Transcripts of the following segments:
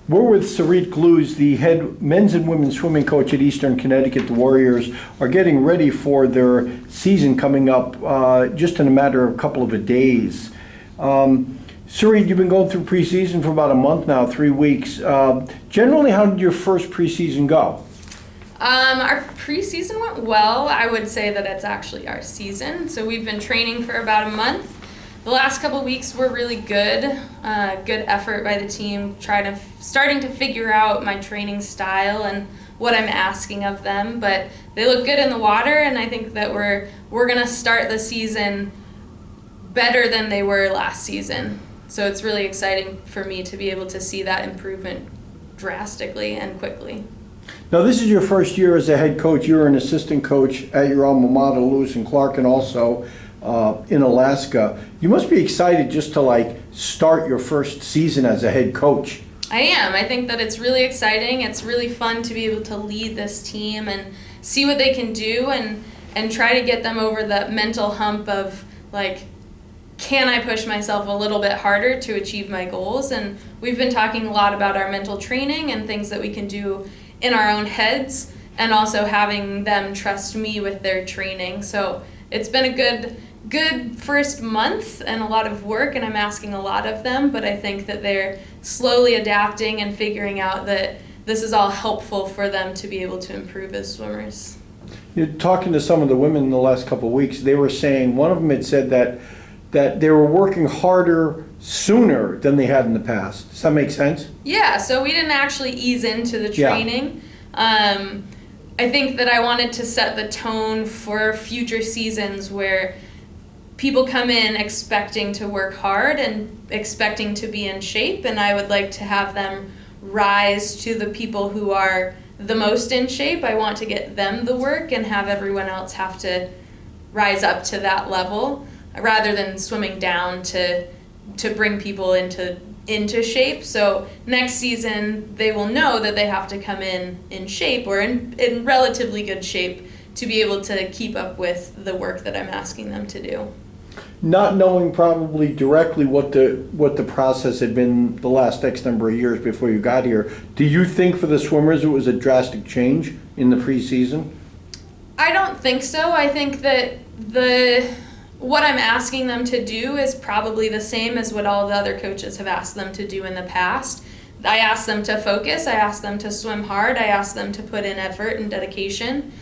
We're with Sarit Gluz, the head men's and women's swimming coach at Eastern Connecticut. The Warriors are getting ready for their season coming up just in a matter of a couple of days. Sarit, you've been going through preseason for about a month now, 3 weeks. Generally, how did your first preseason go? Our preseason went well. I would say that it's actually our season. So we've been training for about a month. The last couple weeks were really good. Good effort by the team, starting to figure out my training style and what I'm asking of them. But they look good in the water, and I think that we're gonna start the season better than they were last season. So it's really exciting for me to be able to see that improvement drastically and quickly. Now, this is your first year as a head coach. You're an assistant coach at your alma mater, Lewis and Clark, and also in Alaska. You must be excited just to start your first season as a head coach. I am. I think that it's really exciting. It's really fun to be able to lead this team and see what they can do and try to get them over that mental hump of can I push myself a little bit harder to achieve my goals? And we've been talking a lot about our mental training and things that we can do in our own heads, and also having them trust me with their training. So it's been a good first month and a lot of work, and I'm asking a lot of them, but I think that they're slowly adapting and figuring out that this is all helpful for them to be able to improve as swimmers. You're talking to some of the women in the last couple of weeks. They were saying, one of them had said that they were working harder sooner than they had in the past. Does that make sense? Yeah, so we didn't actually ease into the training. Yeah. I think that I wanted to set the tone for future seasons where people come in expecting to work hard and expecting to be in shape, and I would like to have them rise to the people who are the most in shape. I want to get them the work and have everyone else have to rise up to that level rather than swimming down to bring people into shape. So next season they will know that they have to come in shape or in relatively good shape to be able to keep up with the work that I'm asking them to do. Not knowing probably directly what the process had been the last X number of years before you got here, do you think for the swimmers it was a drastic change in the preseason? I don't think so. I think that what I'm asking them to do is probably the same as what all the other coaches have asked them to do in the past. I ask them to focus, I ask them to swim hard, I ask them to put in effort and dedication.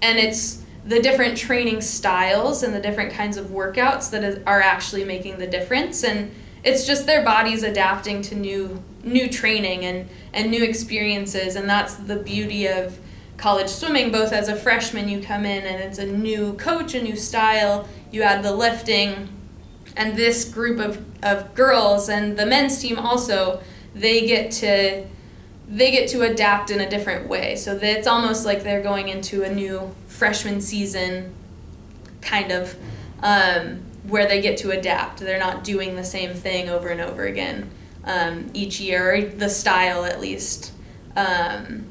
And it's the different training styles and the different kinds of workouts that are actually making the difference. And it's just their bodies adapting to new training and new experiences. And that's the beauty of college swimming. Both as a freshman, you come in and it's a new coach, a new style. You add the lifting, and this group of girls and the men's team also, they get to adapt in a different way. So that it's almost like they're going into a new freshman season, kind of, where they get to adapt. They're not doing the same thing over and over again each year, or the style at least. And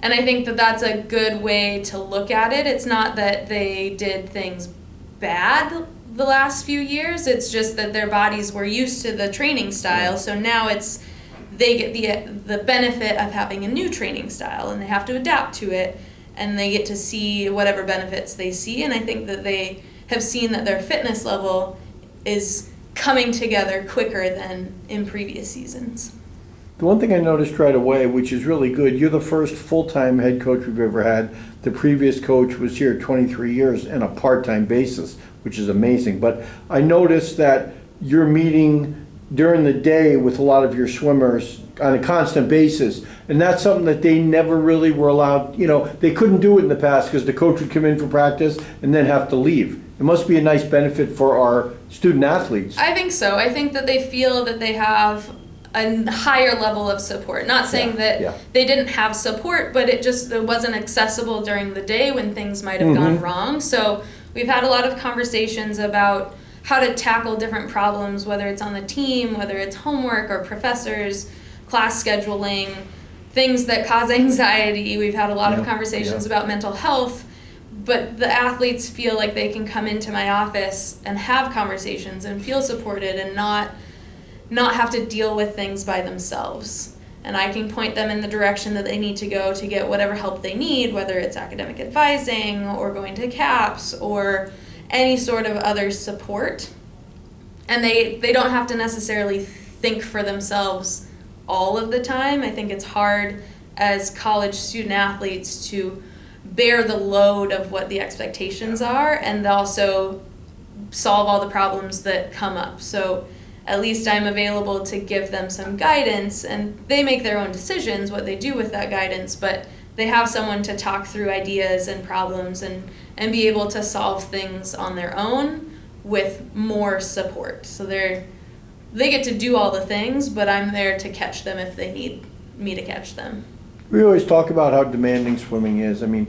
I think that that's a good way to look at it. It's not that they did things bad the last few years. It's just that their bodies were used to the training style. So now they get the benefit of having a new training style, and they have to adapt to it, and they get to see whatever benefits they see. And I think that they have seen that their fitness level is coming together quicker than in previous seasons. The one thing I noticed right away, which is really good, you're the first full-time head coach we've ever had. The previous coach was here 23 years on a part-time basis, which is amazing. But I noticed that you're meeting during the day with a lot of your swimmers on a constant basis, and that's something that they never really were allowed. They couldn't do it in the past because the coach would come in for practice and then have to leave. It must be a nice benefit for our student athletes. I think so. I think that they feel that they have a higher level of support. Not saying that they didn't have support, but it wasn't accessible during the day when things might have gone wrong. So we've had a lot of conversations about how to tackle different problems, whether it's on the team, whether it's homework or professors, class scheduling, things that cause anxiety. We've had a lot of conversations about mental health, but the athletes feel like they can come into my office and have conversations and feel supported and not have to deal with things by themselves. and I can point them in the direction that they need to go to get whatever help they need, whether it's academic advising or going to CAPS or any sort of other support. And they don't have to necessarily think for themselves all of the time. I think it's hard as college student athletes to bear the load of what the expectations are and also solve all the problems that come up. So at least I'm available to give them some guidance, and they make their own decisions what they do with that guidance, but they have someone to talk through ideas and problems and be able to solve things on their own with more support. So they get to do all the things, but I'm there to catch them if they need me to catch them. We always talk about how demanding swimming is. I mean,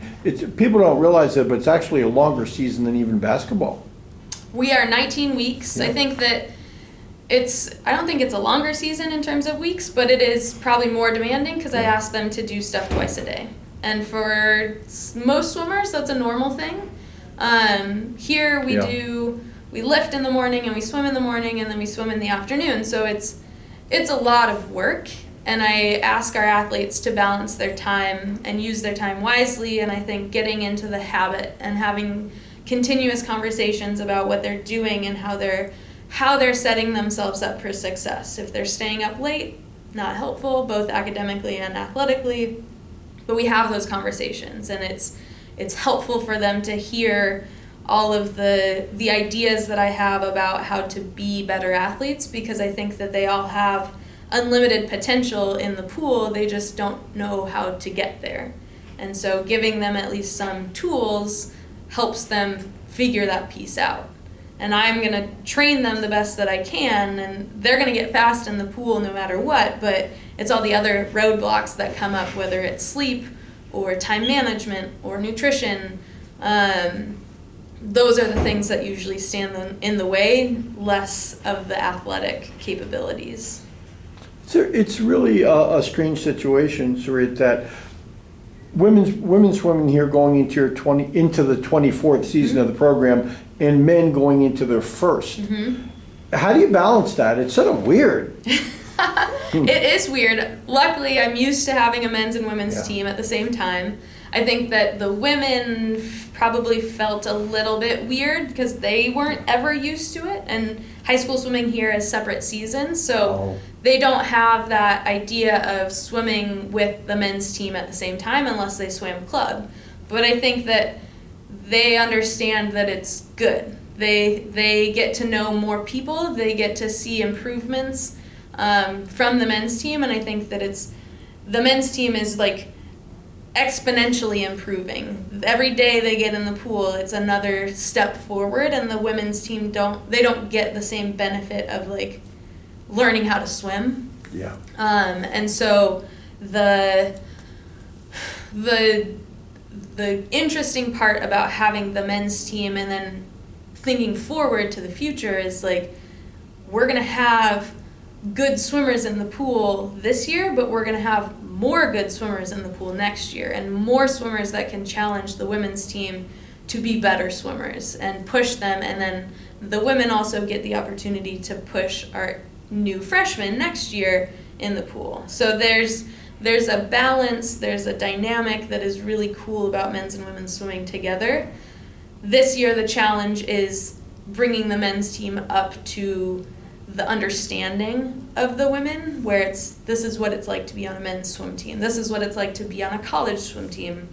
people don't realize it, but it's actually a longer season than even basketball. We are 19 weeks. Yeah. I think that I don't think it's a longer season in terms of weeks, but it is probably more demanding because I ask them to do stuff twice a day. And for most swimmers, that's a normal thing. Here we lift in the morning and we swim in the morning and then we swim in the afternoon. So it's a lot of work, and I ask our athletes to balance their time and use their time wisely. And I think getting into the habit and having continuous conversations about what they're doing and how they're setting themselves up for success. If they're staying up late, not helpful, both academically and athletically. But we have those conversations, and it's helpful for them to hear all of the ideas that I have about how to be better athletes, because I think that they all have unlimited potential in the pool. They just don't know how to get there. And so giving them at least some tools helps them figure that piece out. And I'm going to train them the best that I can, and they're going to get fast in the pool no matter what, but it's all the other roadblocks that come up, whether it's sleep or time management or nutrition. Those are the things that usually stand in the way, less of the athletic capabilities. So it's really a strange situation, Sarit, that women's swimming here going into the 24th season of the program, and men going into their first. How do you balance that? It's sort of weird. It is weird. Luckily, I'm used to having a men's and women's team at the same time. I think that the women probably felt a little bit weird because they weren't ever used to it, and high school swimming here is separate seasons, so they don't have that idea of swimming with the men's team at the same time unless they swam club. But I think that they understand that it's good. They get to know more people, they get to see improvements from the men's team, and I think that the men's team is like exponentially improving. Every day they get in the pool, it's another step forward, and the women's team don't get the same benefit of like learning how to swim. Yeah. And so the interesting part about having the men's team and then thinking forward to the future is like, we're gonna have good swimmers in the pool this year, but we're gonna have more good swimmers in the pool next year, and more swimmers that can challenge the women's team to be better swimmers and push them. And then the women also get the opportunity to push our new freshmen next year in the pool. So there's a balance, there's a dynamic that is really cool about men's and women's swimming together. This year the challenge is bringing the men's team up to the understanding of the women, where this is what it's like to be on a men's swim team. This is what it's like to be on a college swim team.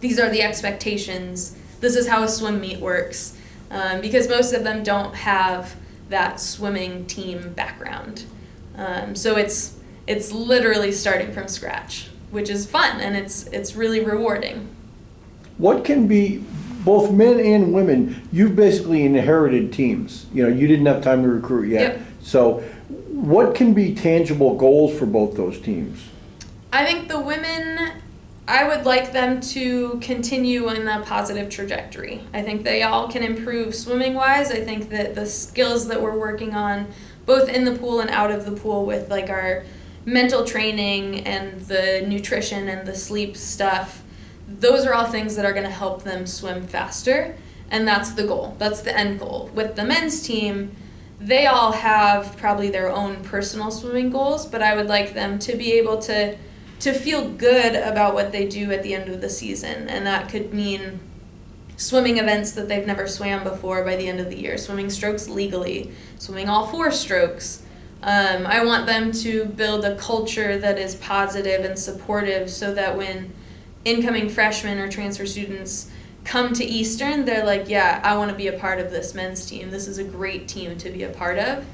These are the expectations. This is how a swim meet works. Because most of them don't have that swimming team background. So it's literally starting from scratch, which is fun, and it's really rewarding. What can be, both men and women, you've basically inherited teams. You didn't have time to recruit yet. Yep. So what can be tangible goals for both those teams? I think the women, I would like them to continue in a positive trajectory. I think they all can improve swimming-wise. I think that the skills that we're working on, both in the pool and out of the pool, with like our mental training and the nutrition and the sleep stuff, those are all things that are going to help them swim faster, and that's the goal. That's the end goal. With the men's team, they all have probably their own personal swimming goals, but I would like them to be able to feel good about what they do at the end of the season. And that could mean swimming events that they've never swam before by the end of the year, swimming strokes legally, swimming all 4 strokes. I want them to build a culture that is positive and supportive so that when incoming freshmen or transfer students come to Eastern, they're like, yeah, I want to be a part of this men's team. This is a great team to be a part of.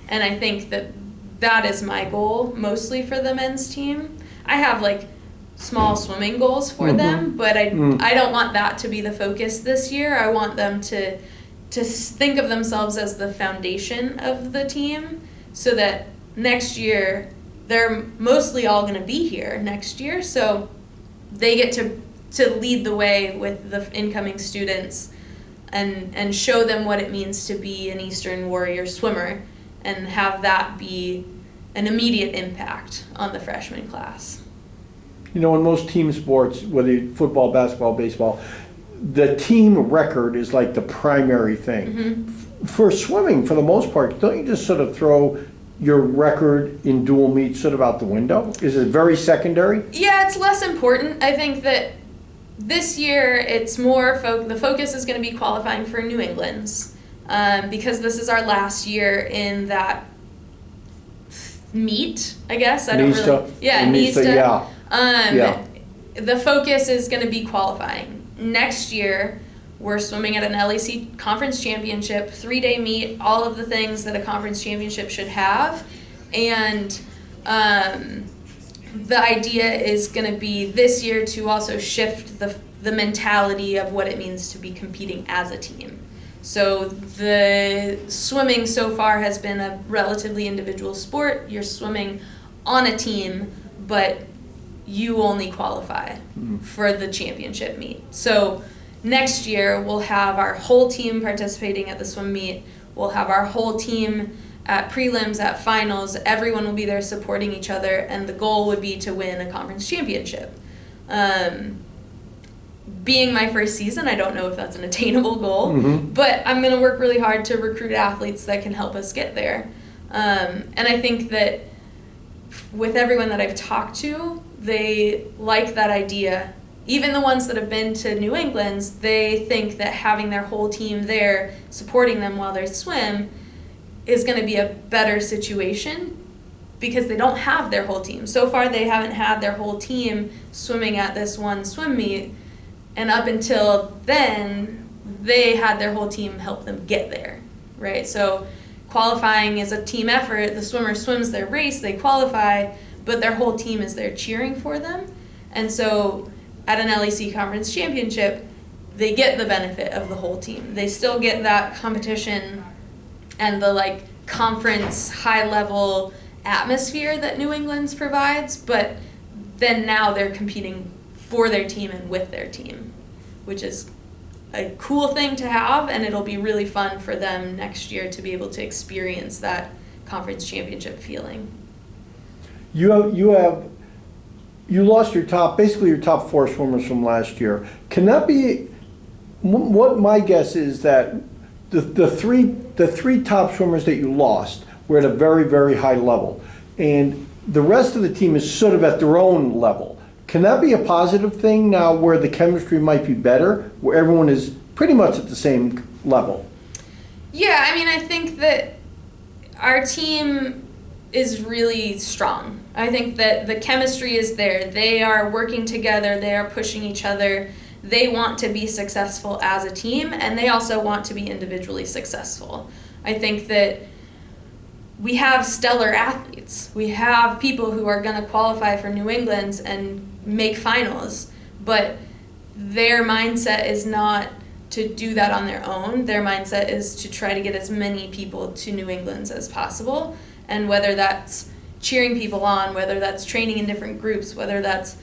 And I think that is my goal mostly for the men's team. I have like small swimming goals for them, but I don't want that to be the focus this year. I want them to think of themselves as the foundation of the team so that next year they're mostly all going to be here next year. So they get to lead the way with the incoming students and show them what it means to be an Eastern Warrior swimmer and have that be an immediate impact on the freshman class. You know, in most team sports, whether it's football, basketball, baseball, the team record is like the primary thing. For swimming, for the most part, don't you just sort of throw your record in dual meets sort of out the window? Is it very secondary? Yeah, it's less important. I think that this year it's more the focus is going to be qualifying for New England's because this is our last year in that meet, I guess. NISTA. Yeah. The focus is going to be qualifying. Next year, we're swimming at an LEC conference championship, 3-day meet, all of the things that a conference championship should have. And the idea is going to be this year to also shift the mentality of what it means to be competing as a team. So the swimming so far has been a relatively individual sport. You're swimming on a team, but you only qualify for the championship meet. So next year we'll have our whole team participating at the swim meet. We'll have our whole team at prelims, at finals. Everyone will be there supporting each other, and the goal would be to win a conference championship. Being my first season, I don't know if that's an attainable goal, but I'm going to work really hard to recruit athletes that can help us get there. And I think that with everyone that I've talked to, they like that idea. Even the ones that have been to New England's, they think that having their whole team there supporting them while they swim is going to be a better situation because they don't have their whole team. So far, they haven't had their whole team swimming at this one swim meet, and up until then, they had their whole team help them get there, right? So qualifying is a team effort. The swimmer swims their race, they qualify, but their whole team is there cheering for them. And so at an LEC conference championship, they get the benefit of the whole team. They still get that competition and the conference high level atmosphere that New England's provides, but then now they're competing for their team and with their team, which is a cool thing to have, and it'll be really fun for them next year to be able to experience that conference championship feeling. You lost your top 4 swimmers from last year. Can that be what my guess is that the three top swimmers that you lost were at a very, very high level, and the rest of the team is sort of at their own level. Can that be a positive thing now where the chemistry might be better, where everyone is pretty much at the same level? Yeah, I mean, I think that our team is really strong. I think that the chemistry is there. They are working together. They are pushing each other. They want to be successful as a team, and they also want to be individually successful. I think that we have stellar athletes. We have people who are going to qualify for New England's and make finals, but their mindset is not to do that on their own. Their mindset is to try to get as many people to New England's as possible, and whether that's cheering people on, whether that's training in different groups, whether that's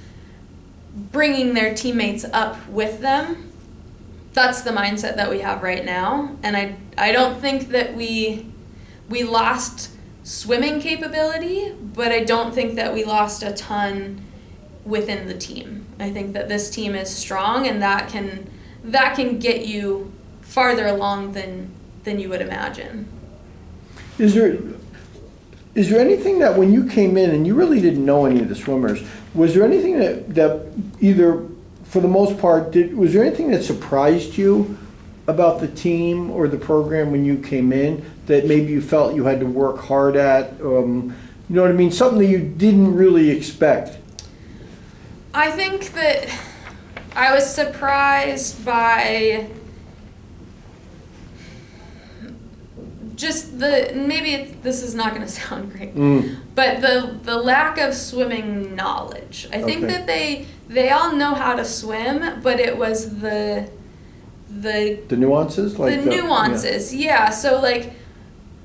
bringing their teammates up with them, that's the mindset that we have right now. And I don't think that we lost swimming capability, but I don't think that we lost a ton within the team. I think that this team is strong, and that can get you farther along than you would imagine. Is there anything that when you came in and you really didn't know any of the swimmers, was there anything that either, for the most part, was there anything that surprised you about the team or the program when you came in that maybe you felt you had to work hard at? You know what I mean? Something that you didn't really expect. I think that I was surprised by just this is not going to sound great, but the lack of swimming knowledge. I think that they all know how to swim, but it was the nuances, like the nuances. Yeah. So like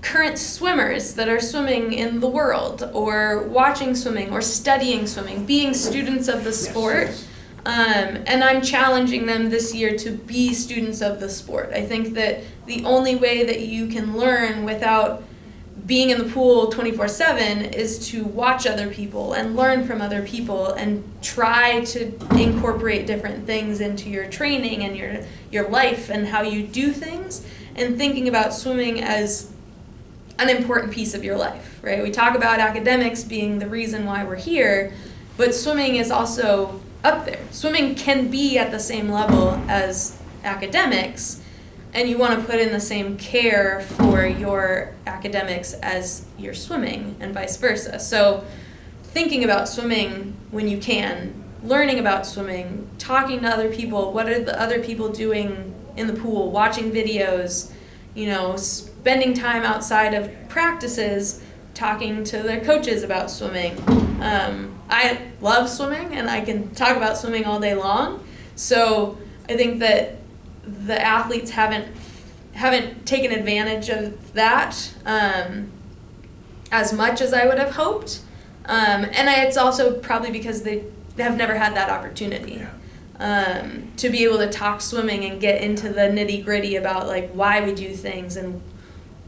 current swimmers that are swimming in the world, or watching swimming, or studying swimming, being students of the sport. Yes. And I'm challenging them this year to be students of the sport. I think that the only way that you can learn without being in the pool 24/7 is to watch other people and learn from other people and try to incorporate different things into your training and your life and how you do things, and thinking about swimming as an important piece of your life, right? We talk about academics being the reason why we're here, but swimming is also up there. Swimming can be at the same level as academics, and you want to put in the same care for your academics as your swimming, and vice versa. So thinking about swimming when you can, learning about swimming, talking to other people, what are the other people doing in the pool, watching videos, spending time outside of practices talking to their coaches about swimming. I love swimming, and I can talk about swimming all day long. So I think that the athletes haven't taken advantage of that as much as I would have hoped. It's also probably because they have never had that opportunity to be able to talk swimming and get into the nitty-gritty about like why we do things and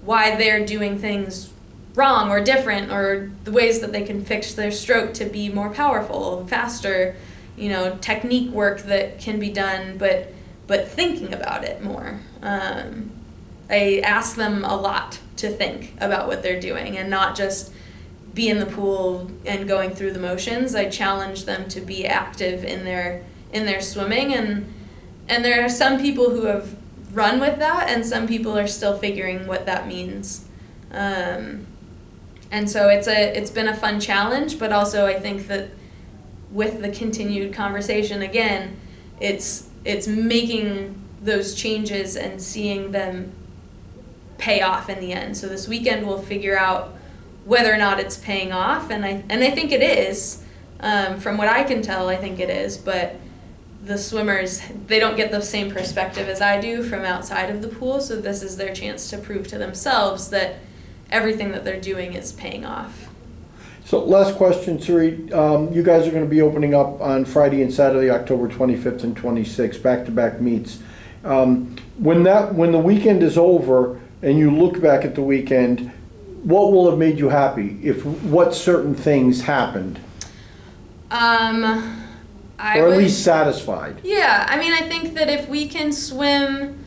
why they're doing things wrong or different, or the ways that they can fix their stroke to be more powerful, faster, technique work that can be done, but thinking about it more. I ask them a lot to think about what they're doing and not just be in the pool and going through the motions. I challenge them to be active in their swimming, and there are some people who have run with that, and some people are still figuring what that means. And so it's been a fun challenge, but also I think that with the continued conversation, again, it's making those changes and seeing them pay off in the end. So this weekend we'll figure out whether or not it's paying off, and I think it is. From what I can tell, I think it is, but the swimmers, they don't get the same perspective as I do from outside of the pool, so this is their chance to prove to themselves that everything that they're doing is paying off. So last question, Sarit. You guys are going to be opening up on Friday and Saturday, October 25th and 26th, back-to-back meets. When the weekend is over and you look back at the weekend, what will have made you happy? What certain things happened? Or at least satisfied? Yeah, I think that if we can swim,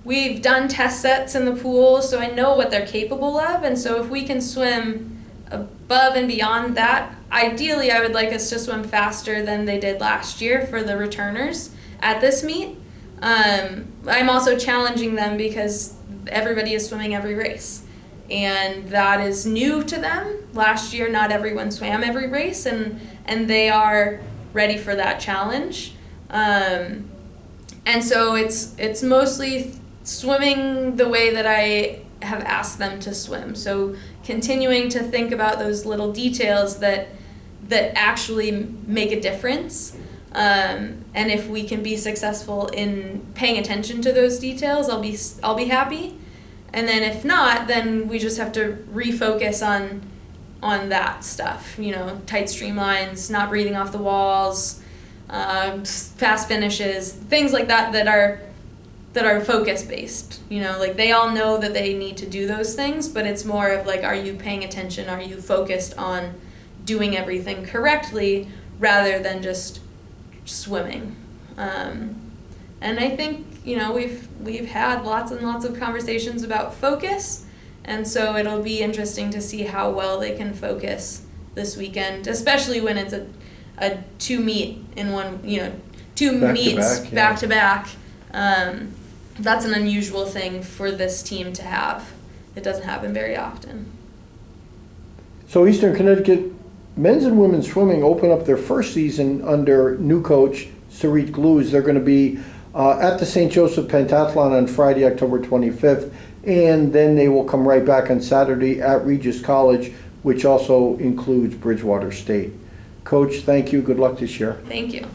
we've done test sets in the pool, so I know what they're capable of, and so if we can swim above and beyond that, ideally I would like us to swim faster than they did last year for the returners at this meet. I'm also challenging them because everybody is swimming every race, and that is new to them. Last year not everyone swam every race, and they are ready for that challenge. And so it's mostly swimming the way that I have asked them to swim. So continuing to think about those little details that actually make a difference. And if we can be successful in paying attention to those details, I'll be happy. And then if not, then we just have to refocus on that stuff. Tight streamlines, not breathing off the walls, fast finishes, things like that are focus based. Like they all know that they need to do those things, but it's more of like, are you paying attention? Are you focused on doing everything correctly rather than just swimming? And I think we've had lots and lots of conversations about focus, And so it'll be interesting to see how well they can focus this weekend, especially when it's a two meet in one, two meets back to back. That's an unusual thing for this team to have. It doesn't happen very often. So Eastern Connecticut men's and women's swimming open up their first season under new coach Sarit Gluz. They're going to be at the St. Joseph Pentathlon on Friday, October 25th, and then they will come right back on Saturday at Regis College, which also includes Bridgewater State. Coach, thank you. Good luck this year. Thank you.